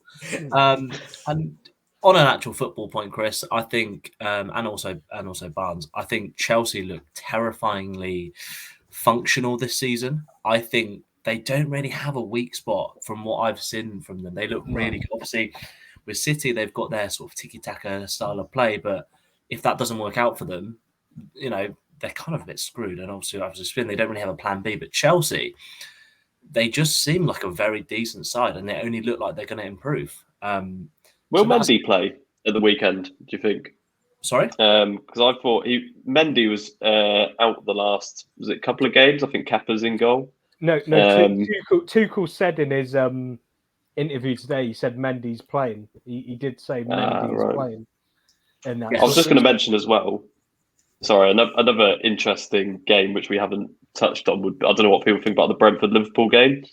A: And on an actual football point, Chris, I think, and also Barnes, I think Chelsea look terrifyingly functional this season. I think they don't really have a weak spot from what I've seen from them. They look really good. Obviously, with City, they've got their sort of tiki-taka style of play, but if that doesn't work out for them, they're kind of a bit screwed. And obviously, after spin, they don't really have a plan B. But Chelsea, they just seem like a very decent side, and they only look like they're going to improve.
D: Will Mendy play at the weekend, do you think?
A: Sorry?
D: Because I thought Mendy was out the last, was it a couple of games? I think Kepa's in goal.
C: No. Tuchel said in his interview today, he said Mendy's playing. He did say Mendy's playing. And
D: I was just going to mention as well, sorry, another interesting game which we haven't touched on would be, I don't know what people think about the Brentford-Liverpool game.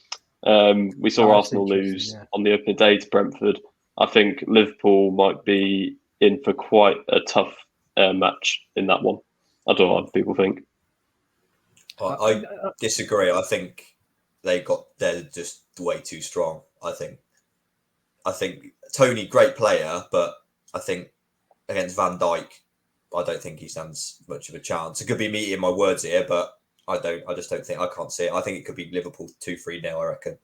D: We saw Arsenal lose on the opening day to Brentford. I think Liverpool might be in for quite a tough match in that one. I don't know what people think.
B: I disagree. I think they're just way too strong. I think Tony, great player, but I think against Van Dijk, I don't think he stands much of a chance. It could be me eating my words here, but I just don't think, I can't see it. I think it could be Liverpool 2-3 now, I reckon.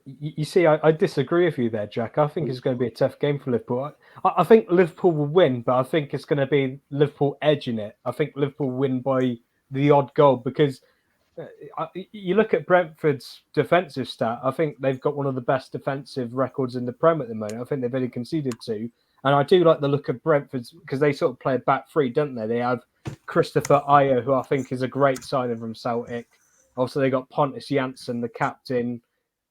C: You see, I disagree with you there, Jack. I think it's going to be a tough game for Liverpool. I think Liverpool will win, but I think it's going to be Liverpool edging it. I think Liverpool will win by the odd goal because you look at Brentford's defensive stat. I think they've got one of the best defensive records in the Prem at the moment. I think they've only conceded 2. And I do like the look of Brentford's because they sort of play a back 3, don't they? They have Christopher Ayer, who I think is a great signing from Celtic. Also, they got Pontus Jansson, the captain,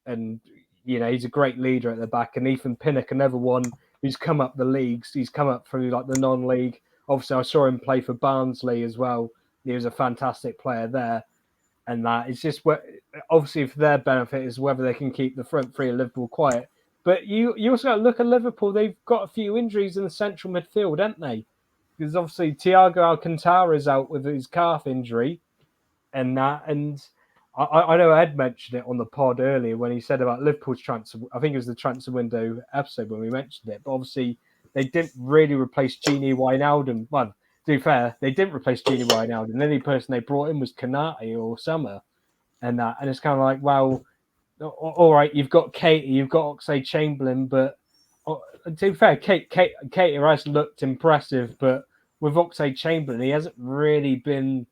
C: and he's a great leader at the back. And Ethan Pinnock, another one who's come up the leagues. He's come up through like the non-league. Obviously, I saw him play for Barnsley as well. He was a fantastic player there. And that it's just obviously for their benefit is whether they can keep the front three of Liverpool quiet. But you also got to look at Liverpool. They've got a few injuries in the central midfield, haven't they? Because obviously Thiago Alcantara is out with his calf injury, and that. And I know Ed mentioned it on the pod earlier when he said about Liverpool's transfer. I think it was the transfer window episode when we mentioned it. But obviously they didn't really replace Gini Wijnaldum. Well, to be fair, they didn't replace Gini Wijnaldum. The only person they brought in was Kanate or Summer, and that. And it's kind of like, well, all right, you've got Katie, you've got Oxlade-Chamberlain, but to be fair, Katie has looked impressive, but with Oxlade-Chamberlain, he hasn't really been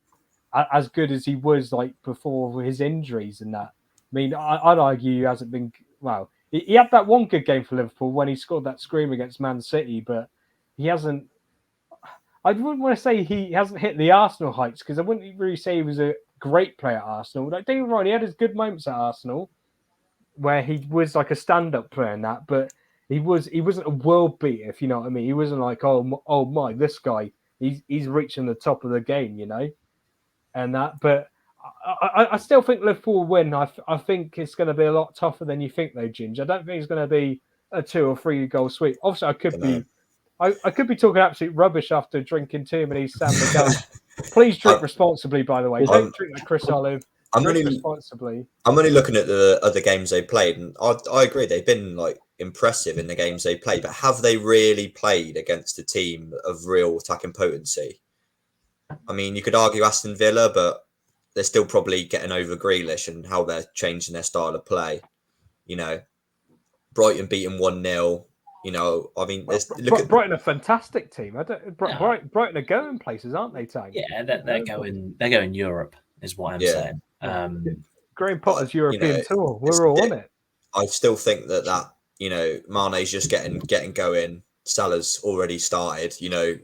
C: as good as he was like before his injuries and that. I mean, I'd argue he hasn't been. Well, he had that one good game for Liverpool when he scored that scream against Man City, but he hasn't. I wouldn't want to say he hasn't hit the Arsenal heights because I wouldn't really say he was a great player at Arsenal. Like, don't get me wrong, he had his good moments at Arsenal where he was like a stand-up player in that, but he wasn't a world beater, if you know what I mean. He wasn't like, oh my, this guy, he's reaching the top of the game, and that. But I still think Liverpool will win. I think it's going to be a lot tougher than you think, though, Ginge. I don't think it's going to be a 2 or 3 goal sweep. Obviously, I could be talking absolute rubbish after drinking too many San Miguel. Please drink responsibly, by the way. Don't drink like Chris Olive. I'm only
B: looking at the other games they played, and I agree they've been like impressive in the games they played, but have they really played against a team of real attacking potency? I mean, you could argue Aston Villa, but they're still probably getting over Grealish and how they're changing their style of play. Brighton beating 1-0. I mean,
C: Brighton a fantastic team. Brighton are going places, aren't they, Tang?
A: Yeah, they're going Europe, is what I'm saying.
C: Graham Potter's European tour. We're all on it.
B: I still think that Mane's just getting going. Salah's already started.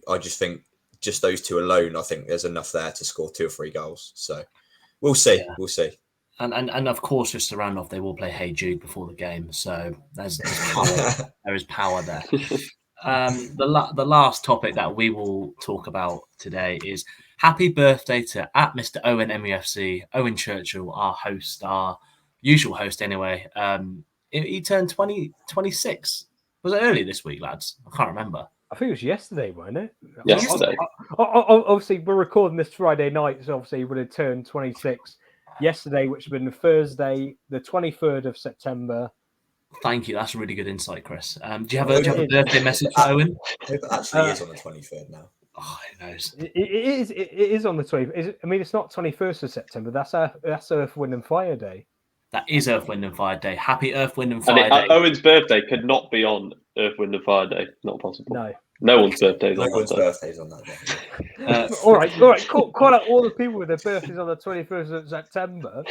B: I just think just those two alone, I think there's enough there to score 2 or 3 goals. So we'll see. Yeah. We'll see.
A: And of course, just to round off, they will play Hey Jude before the game. So there's power. There is power there. The last topic that we will talk about today is happy birthday to @Mr. Owen MUFC, Owen Churchill, our host, our usual host anyway. He turned 26. Was it early this week, lads? I can't remember.
C: I think it was yesterday, wasn't it?
D: Yesterday.
C: Obviously, we're recording this Friday night, so obviously he would have turned 26 yesterday, which would have been Thursday, the 23rd of September.
A: Thank you. That's a really good insight, Chris. Do you have a birthday message for Owen?
B: It actually is on the 23rd now.
A: Oh, who knows?
C: It is on the 20th. I mean, it's not 21st of September. That's Earth, Wind and Fire Day.
A: That is Earth, Wind and Fire Day. Happy Earth, Wind and Fire Day.
D: Owen's birthday could not be on Earth, Wind and Fire Day. Not possible. No one's birthday is on
B: that day.
C: All right. Call out all the people with their birthdays on the 21st of September.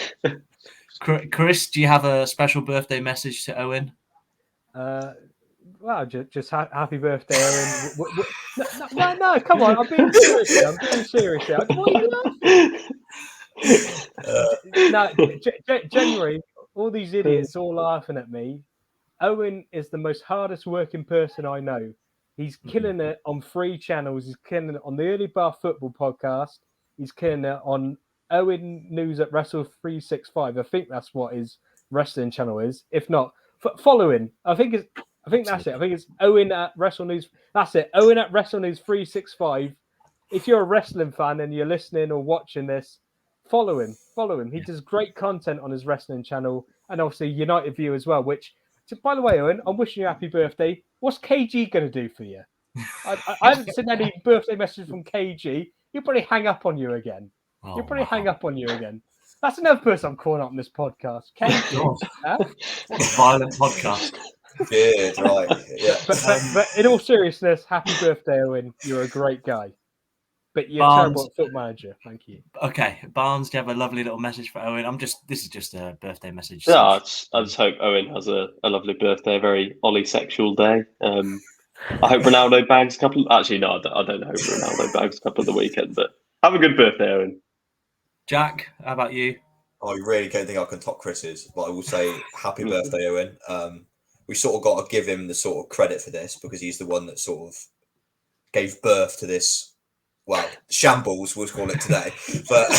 A: Chris, do you have a special birthday message to Owen?
C: Well, just happy birthday, Owen. No, come on. I'm being serious here. What are you laughing? January, all these idiots all laughing at me. Owen is the most hardest working person I know. He's killing it on 3 channels. He's killing it on the Early Bar Football podcast. He's killing it on Owen News at Wrestle 365. I think that's what his wrestling channel is. If not, follow him. I think that's it. I think it's Owen at Wrestle News. That's it. Owen at Wrestle News 365. If you're a wrestling fan and you're listening or watching this, follow him. He does great content on his wrestling channel and obviously United View as well. Which, by the way, Owen, I'm wishing you a happy birthday. What's KG going to do for you? I haven't seen any birthday message from KG. He'll probably hang up on you again. That's another person I'm calling up on this podcast. KG.
A: What a violent podcast.
B: Yeah, right. Yeah.
C: But in all seriousness, happy birthday, Owen. You're a great guy. But you're terrible at foot manager. Thank you.
A: Okay, Barnes, do you have a lovely little message for Owen? This is just a birthday message.
D: Yeah, I just hope Owen has a lovely birthday, a very Ollie sexual day. I hope Ronaldo bags a couple. Actually, no, I don't hope Ronaldo bags a couple of the weekend. But have a good birthday, Owen.
A: Jack, how about you?
B: I really don't think I can top Chris's, but I will say happy birthday, Owen. We sort of got to give him the sort of credit for this because he's the one that sort of gave birth to this. Well, shambles, we'll call it today. But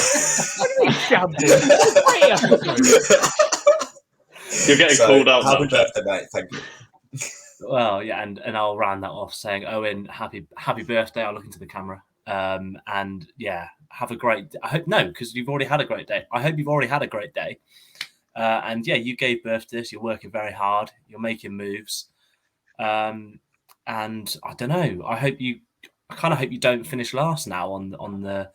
C: Shambles.
D: You're getting called out now,
B: happy
D: Jack.
B: birthday, mate. Thank you.
A: Well, yeah, and I'll round that off saying, Owen, happy birthday. I'll look into the camera. And yeah, have a great. I hope because you've already had a great day. I hope you've already had a great day. And yeah, you gave birth to this. You're working very hard. You're making moves. And I don't know. I kind of hope you don't finish last now in the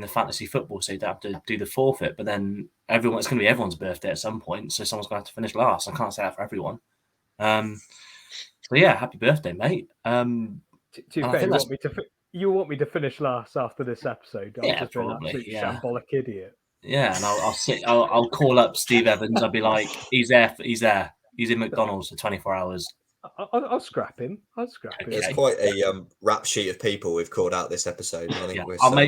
A: fantasy football, so you don't have to do the forfeit. But then it's going to be everyone's birthday at some point, so someone's going to have to finish last. I can't say that for everyone. So yeah, happy birthday, mate.
C: You want me to finish last after this episode? I'll just
A: probably.
C: Be an absolute shambolic idiot.
A: Yeah, and I'll call up Steve Evans. I'll be like, he's there. He's in McDonald's for 24 hours.
C: I'll scrap him.
B: There's quite a rap sheet of people we've called out this episode. I think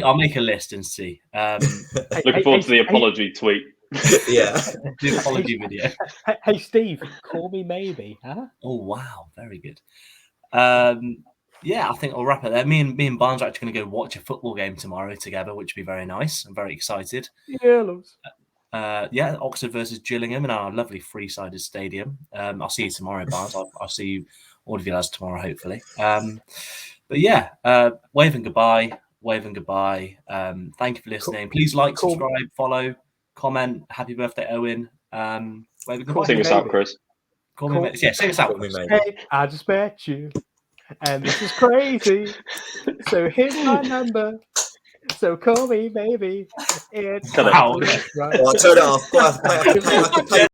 A: I'll make a list and see.
D: Looking forward to the apology tweet.
B: Yeah,
A: the apology video.
C: Hey Steve, call me maybe, huh?
A: Oh wow, very good. Yeah, I think I'll wrap it there. Me and Barnes are actually going to go watch a football game tomorrow together, which would be very nice. I'm very excited. Yeah, Oxford versus Gillingham in our lovely three-sided stadium. I'll see you tomorrow, Barnes. I'll see you, all of you lads, tomorrow, hopefully. But yeah, waving goodbye. Thank you for listening. Please like, subscribe, follow, comment. Happy birthday, Owen. Waving goodbye.
D: Sing us out, Chris.
A: Call me, yeah, sing us out.
C: Hey, I just met you, and this is crazy. So here's my number. So call me, baby. It's
D: Cut it out.
B: Well, I turn it off.